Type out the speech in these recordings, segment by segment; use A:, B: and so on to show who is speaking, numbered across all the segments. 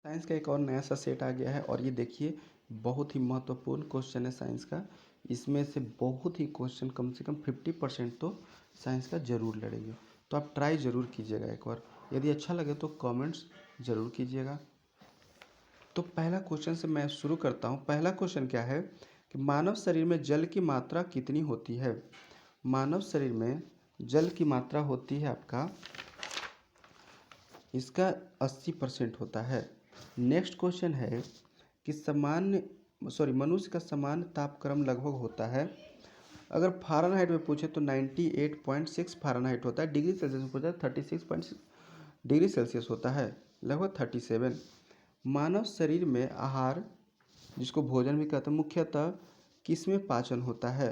A: Science का एक और नया सा सेट आ गया है और ये देखिए बहुत ही महत्वपूर्ण क्वेश्चन है साइंस का। इसमें से बहुत ही क्वेश्चन कम से कम 50% तो साइंस का ज़रूर लड़ेंगे। तो आप ट्राई ज़रूर कीजिएगा एक बार। यदि अच्छा लगे तो कमेंट्स ज़रूर कीजिएगा। तो पहला क्वेश्चन से मैं शुरू करता हूँ। पहला क्वेश्चन क्या है कि मानव शरीर में जल की मात्रा कितनी होती है। मानव शरीर में जल की मात्रा होती है आपका, इसका 80% होता है। नेक्स्ट क्वेश्चन है कि मनुष्य का सामान्य तापक्रम लगभग होता है। अगर फ़ारेनहाइट में पूछे तो 98.6 फ़ारेनहाइट होता है। डिग्री सेल्सियस में पूछा 36 डिग्री सेल्सियस होता है, लगभग 37। मानव शरीर में आहार, जिसको भोजन भी कहते हैं, मुख्यतः किसमें पाचन होता है।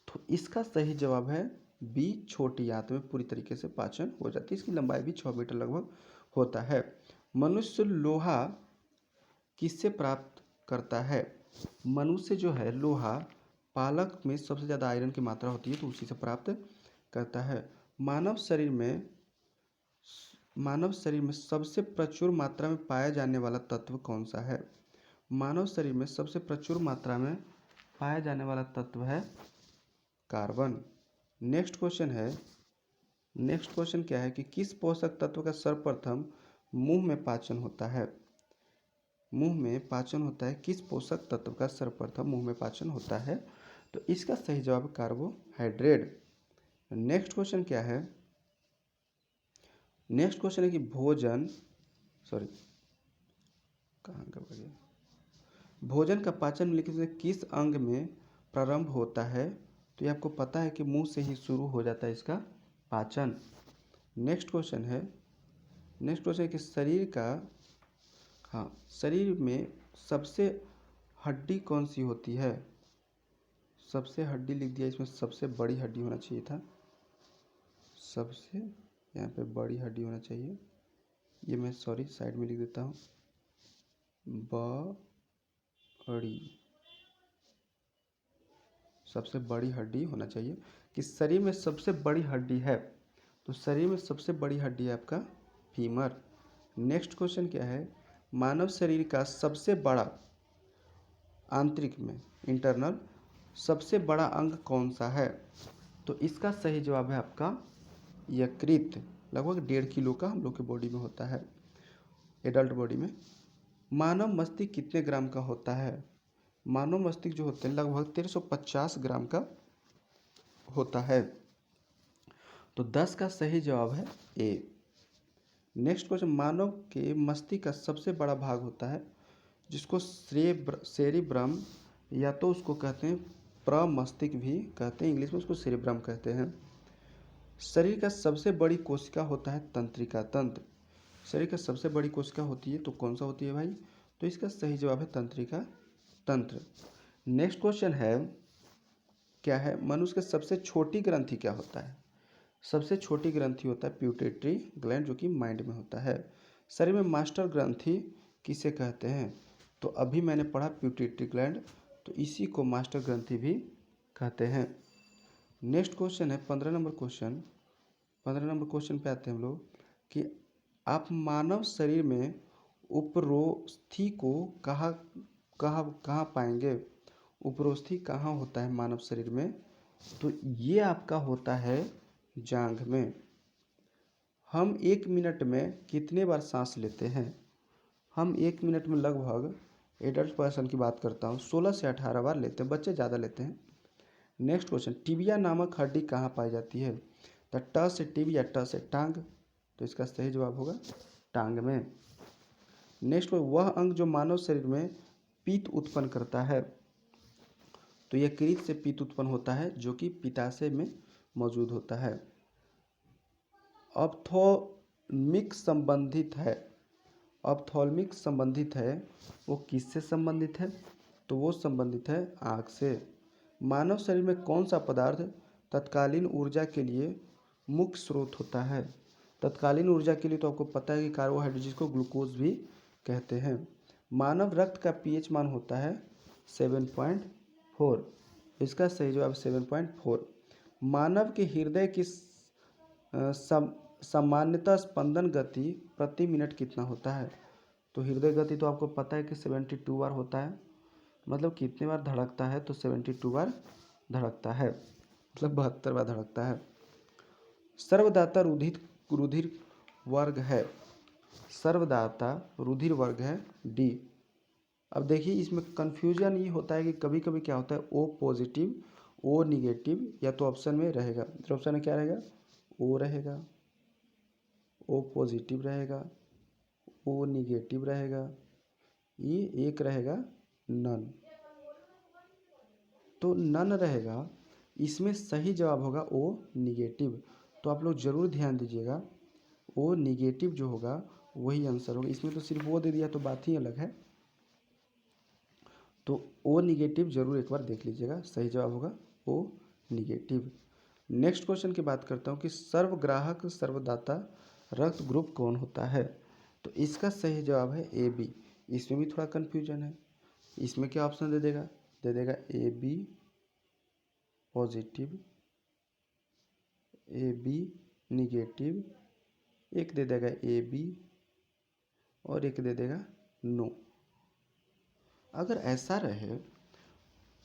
A: तो इसका सही जवाब है बी, छोटी आंत में पूरी तरीके से पाचन हो जाती है। इसकी लंबाई भी 6 मीटर लगभग होता है। मनुष्य लोहा किससे प्राप्त करता है। मनुष्य जो है लोहा, पालक में सबसे ज़्यादा आयरन की मात्रा होती है तो उसी से प्राप्त करता है। मानव शरीर में सबसे प्रचुर मात्रा में पाया जाने वाला तत्व कौन सा है। मानव शरीर में सबसे प्रचुर मात्रा में पाया जाने वाला तत्व है कार्बन। नेक्स्ट क्वेश्चन क्या है कि किस पोषक तत्व का सर्वप्रथम मुंह में पाचन होता है। किस पोषक तत्व का सर्वप्रथम मुंह में पाचन होता है। तो इसका सही जवाब है कार्बोहाइड्रेट। नेक्स्ट क्वेश्चन है कि भोजन का पाचन निम्नलिखित में से किस अंग में प्रारंभ होता है। तो ये आपको पता है कि मुंह से ही शुरू हो जाता है इसका पाचन। नेक्स्ट क्वेश्चन है कि शरीर में सबसे हड्डी कौन सी होती है। सबसे हड्डी लिख दिया, इसमें सबसे बड़ी हड्डी होना चाहिए था। सबसे यहाँ पे बड़ी हड्डी होना चाहिए, ये मैं साइड में लिख देता हूँ। बड़ी, सबसे बड़ी हड्डी होना चाहिए कि शरीर में सबसे बड़ी हड्डी है। तो शरीर में सबसे बड़ी हड्डी है आपका फीमर। नेक्स्ट क्वेश्चन क्या है, मानव शरीर का सबसे बड़ा आंतरिक में इंटरनल सबसे बड़ा अंग कौन सा है। तो इसका सही जवाब है आपका यकृत। लगभग 1.5 किलो का हम लोग के बॉडी में होता है, एडल्ट बॉडी में। मानव मस्तिष्क कितने ग्राम का होता है। मानव मस्तिष्क जो होते हैं लगभग 1350 ग्राम का होता है। तो 10 का सही जवाब है ए। नेक्स्ट क्वेश्चन, मानव के मस्तिष्क का सबसे बड़ा भाग होता है जिसको सेरिब्रम, या तो उसको कहते हैं प्रमस्तिष्क भी कहते हैं, इंग्लिश में उसको सेरिब्रम कहते हैं। शरीर का सबसे बड़ी कोशिका होता है तंत्रिका तंत्र। शरीर का सबसे बड़ी कोशिका होती है तो कौन सा होती है भाई। तो इसका सही जवाब है तंत्रिका तंत्र। नेक्स्ट क्वेश्चन है क्या है, मनुष्य की सबसे छोटी ग्रंथि क्या होता है। सबसे छोटी ग्रंथि होता है प्यूटेटरी ग्लैंड, जो कि माइंड में होता है। शरीर में मास्टर ग्रंथि किसे कहते हैं। तो अभी मैंने पढ़ा प्यूटेटरी ग्लैंड, तो इसी को मास्टर ग्रंथि भी कहते हैं। नेक्स्ट क्वेश्चन है 15 नंबर क्वेश्चन। 15 नंबर क्वेश्चन पे आते हैं हम लोग कि आप मानव शरीर में उपरोस्थि को कहाँ कहाँ पाएंगे। उपरोस्थि कहाँ होता है मानव शरीर में। तो ये आपका होता है जांघ में। हम 1 मिनट में कितने बार सांस लेते हैं। हम 1 मिनट में लगभग, एडल्ट पर्सन की बात करता हूँ, 16 से 18 बार लेते हैं, बच्चे ज़्यादा लेते हैं। नेक्स्ट क्वेश्चन, टिबिया नामक हड्डी कहाँ पाई जाती है। तो ट से टिबिया, ट से टांग, तो इसका सही जवाब होगा टांग में। नेक्स्ट, वह अंग जो मानव शरीर में पीत उत्पन्न करता है। तो यकृत से पीत उत्पन्न होता है जो कि पित्ताशय में मौजूद होता है। ऑप्थोल्मिक संबंधित है, वो किससे संबंधित है। तो वो संबंधित है आँख से। मानव शरीर में कौन सा पदार्थ तत्कालीन ऊर्जा के लिए मुख्य स्रोत होता है। तत्कालीन ऊर्जा के लिए तो आपको पता है कि कार्बोहाइड्रेट, जिसको ग्लूकोज भी कहते हैं। मानव रक्त का पीएच मान होता है 7.4। इसका सही जवाब 7.4। मानव के हृदय की सामान्यतः स्पंदन गति प्रति मिनट कितना होता है। तो हृदय गति तो आपको पता है कि 72 बार होता है, मतलब कितने बार धड़कता है, तो 72 बार धड़कता है, मतलब 72 बार धड़कता है। सर्वदाता रुधिर रुधिर वर्ग है, सर्वदाता रुधिर वर्ग है डी। अब देखिए इसमें कन्फ्यूजन ये होता है कि कभी कभी क्या होता है ओ पॉजिटिव, ओ निगेटिव, या तो ऑप्शन में रहेगा, तो ऑप्शन में क्या रहेगा, ओ रहेगा, ओ पॉजिटिव रहेगा, ओ निगेटिव रहेगा, ये एक रहेगा नन। तो नन रहेगा, इसमें सही जवाब होगा ओ निगेटिव। तो आप लोग ज़रूर ध्यान दीजिएगा, ओ निगेटिव जो होगा वही आंसर होगा। इसमें तो सिर्फ वो दे दिया तो बात ही अलग है। तो ओ निगेटिव जरूर एक बार देख लीजिएगा, सही जवाब होगा ओ निगेटिव। नेक्स्ट क्वेश्चन की बात करता हूँ कि सर्वग्राहक सर्वदाता रक्त ग्रुप कौन होता है। तो इसका सही जवाब है ए बी। इसमें भी थोड़ा कन्फ्यूजन है, इसमें क्या ऑप्शन दे देगा A B positive, A B negative, एक दे देगा ए बी और एक दे देगा नो। अगर ऐसा रहे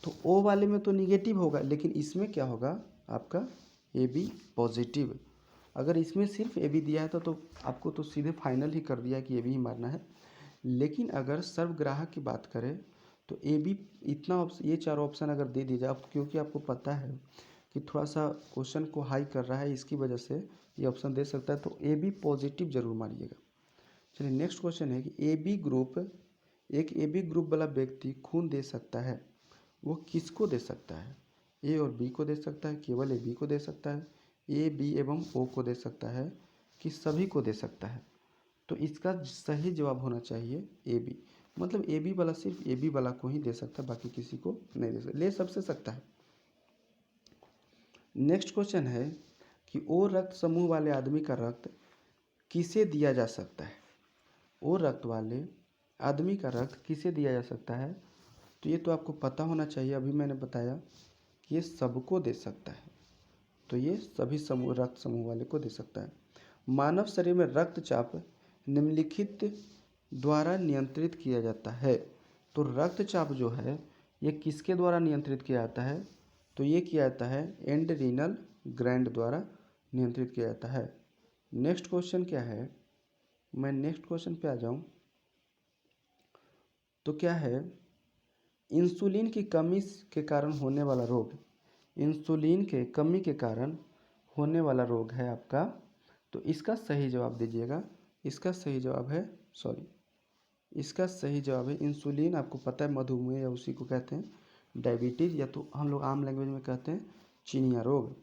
A: तो ओ वाले में तो निगेटिव होगा, लेकिन इसमें क्या होगा आपका ए बी पॉजिटिव। अगर इसमें सिर्फ ए बी दिया है तो आपको तो सीधे फाइनल ही कर दिया कि ए बी ही मारना है। लेकिन अगर सर्वग्राहक की बात करें तो ए बी इतना ऑप्शन, ये चारों ऑप्शन अगर दे दिया जाए, क्योंकि आपको पता है कि थोड़ा सा क्वेश्चन को हाई कर रहा है, इसकी वजह से ये ऑप्शन दे सकता है, तो ए बी पॉजिटिव जरूर मारिएगा। चलिए नेक्स्ट क्वेश्चन है कि ए बी ग्रुप, एक ए बी ग्रुप वाला व्यक्ति खून दे सकता है, वो किसको दे सकता है, ए और बी को दे सकता है, केवल ए बी को दे सकता है, ए बी एवं ओ को दे सकता है, कि सभी को दे सकता है। तो इसका सही जवाब होना चाहिए ए बी, मतलब ए बी वाला सिर्फ ए बी वाला को ही दे सकता है, बाकी किसी को नहीं दे सकता, ले सबसे सकता है। नेक्स्ट क्वेश्चन है कि ओ रक्त समूह वाले आदमी का रक्त किसे दिया जा सकता है, ओ रक्त वाले आदमी का रक्त किसे दिया जा सकता है। तो ये तो आपको पता होना चाहिए, अभी मैंने बताया कि ये सबको दे सकता है, तो ये सभी समूह रक्त समूह वाले को दे सकता है। मानव शरीर में रक्तचाप निम्नलिखित द्वारा नियंत्रित किया जाता है। तो रक्तचाप जो है ये किसके द्वारा नियंत्रित किया जाता है, तो ये किया जाता है एंडरीनल ग्लैंड द्वारा नियंत्रित किया जाता है। नेक्स्ट क्वेश्चन क्या है, मैं नेक्स्ट क्वेश्चन पे आ जाऊं तो क्या है, इंसुलिन की कमी के कारण होने वाला रोग, इंसुलिन के कमी के कारण होने वाला रोग है आपका। तो इसका सही जवाब दीजिएगा, इसका सही जवाब है इसका सही जवाब है इंसुलिन। आपको पता है मधुमेह, या उसी को कहते हैं डायबिटीज़, या तो हम लोग आम लैंग्वेज में कहते हैं चिनिया रोग।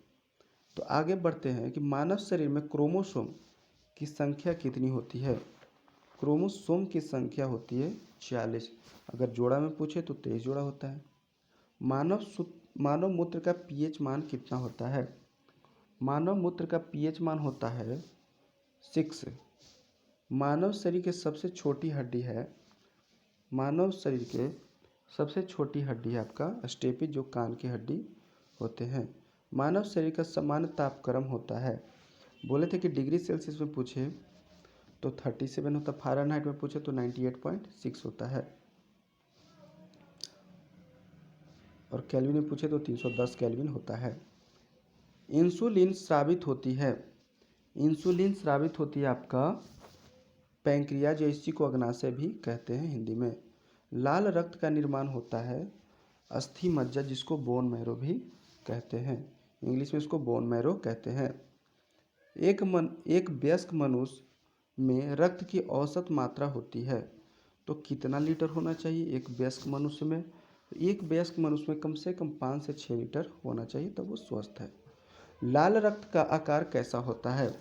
A: तो आगे बढ़ते हैं कि मानव शरीर में क्रोमोसोम की संख्या कितनी होती है। क्रोमोसोम की संख्या होती है 46, अगर जोड़ा में पूछे तो 23 जोड़ा होता है। मानव मूत्र का पीएच मान कितना होता है, मानव मूत्र का पीएच मान होता है 6। मानव शरीर के सबसे छोटी हड्डी है, मानव शरीर के सबसे छोटी हड्डी है आपका स्टेपिज, जो कान की हड्डी होते हैं। मानव शरीर का सामान्य तापक्रम होता है, बोले थे कि डिग्री सेल्सियस में पूछे तो 37 होता, फ़ारेनहाइट में पूछे तो 98.6 होता है, और केल्विन में पूछे तो 310 केल्विन होता है। इंसुलिन स्रावित होती है, इंसुलिन स्रावित होती है आपका पैंक्रियाज, इसी को अग्नाशय भी कहते हैं हिंदी में। लाल रक्त का निर्माण होता है अस्थि मज्जा, जिसको बोन मैरो भी कहते हैं, इंग्लिश में इसको बोन मैरो कहते हैं। एक वयस्क मनुष्य में रक्त की औसत मात्रा होती है, तो कितना लीटर होना चाहिए एक वयस्क मनुष्य में। एक वयस्क मनुष्य में कम से कम 5 से 6 लीटर होना चाहिए, तब वो स्वस्थ है। लाल रक्त का आकार कैसा होता है,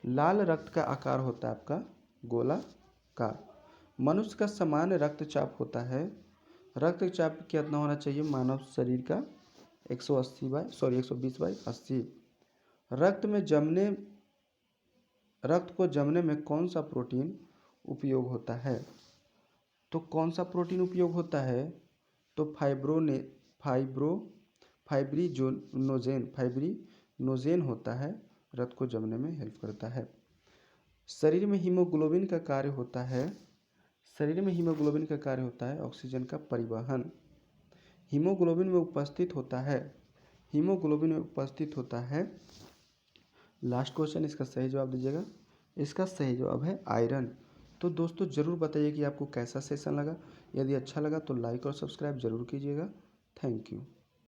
A: लाल रक्त का आकार होता है आपका गोलाकार। मनुष्य का सामान्य रक्तचाप होता है, रक्तचाप कितना होना चाहिए मानव शरीर का 120/80। रक्त को जमने में कौन सा प्रोटीन उपयोग होता है, तो कौन सा प्रोटीन उपयोग होता है, तो फाइब्रिनोजेन होता है, रक्त को जमने में हेल्प करता है। शरीर में हीमोग्लोबिन का कार्य होता है शरीर में हीमोग्लोबिन का कार्य होता है ऑक्सीजन का परिवहन। हीमोग्लोबिन में उपस्थित होता है, हीमोग्लोबिन में उपस्थित होता है, लास्ट क्वेश्चन इसका सही जवाब दीजिएगा। इसका सही जवाब है आयरन। तो दोस्तों ज़रूर बताइए कि आपको कैसा सेशन लगा। यदि अच्छा लगा तो लाइक और सब्सक्राइब जरूर कीजिएगा। Thank you.